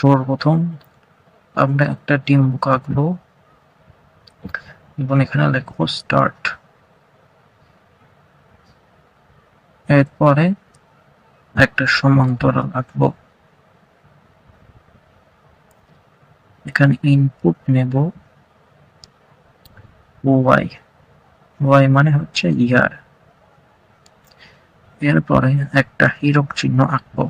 সর্বপ্রথম আমরা একটা ডিম্বক আঁকবো এবং এখানে লিখবো স্টার্ট। এরপরে একটা সমান্তরাল আঁকবো, এখানে ইনপুট নেব ওয়াই, ওয়াই মানে হচ্ছে ইয়ার। এরপরে একটা হীরক চিহ্ন আঁকবো,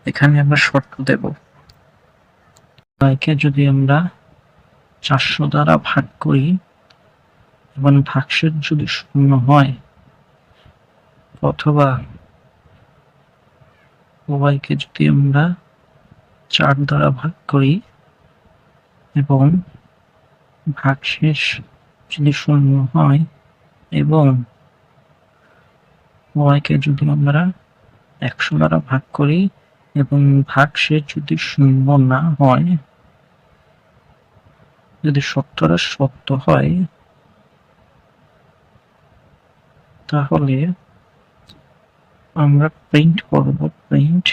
এখানে আমরা শর্ত দেব ওয়াইকে যদি আমরা 400 দ্বারা ভাগ করি এবং ভাগশেষ যদি শূন্য হয়, অথবা ওয়াইকে যদি আমরা 4 দ্বারা ভাগ করি এবং ভাগশেষ যদি শূন্য হয়, এবং ওয়াইকে যদি আমরা 100 দ্বারা ভাগ করি এবং ভাগশেষ যদি শূন্য না হয়, যদি সত্যটা সত্য হয়, তাহলে আমরা প্রিন্ট করব প্রিন্ট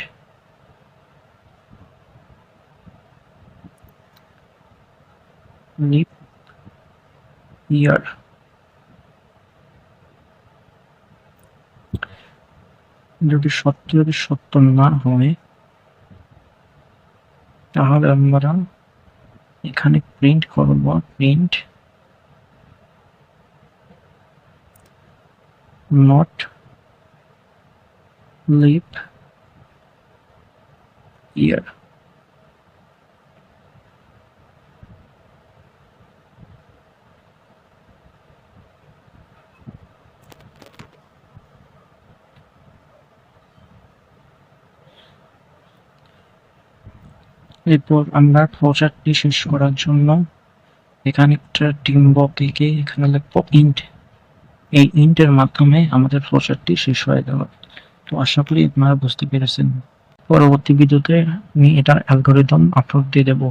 লিপ ইয়ার। যদি সত্য না হয়, তাহলে আমরা এখানে প্রিন্ট করব প্রিন্ট নট লিপ ইয়ার। এরপর আমরা ফ্লোচার্টটি শেষ করার জন্য এখানে একটা ডিম্বক এঁকে এখানে লিখবো ইন্ট। এই ইন্টের মাধ্যমে আমাদের ফ্লোচার্টটি শেষ হয়ে গেল। তো আশা করি আপনারা বুঝতে পেরেছেন। পরবর্তী ভিডিওতে আমি এটার অ্যালগরিদম আপলোড দিয়ে দেবো।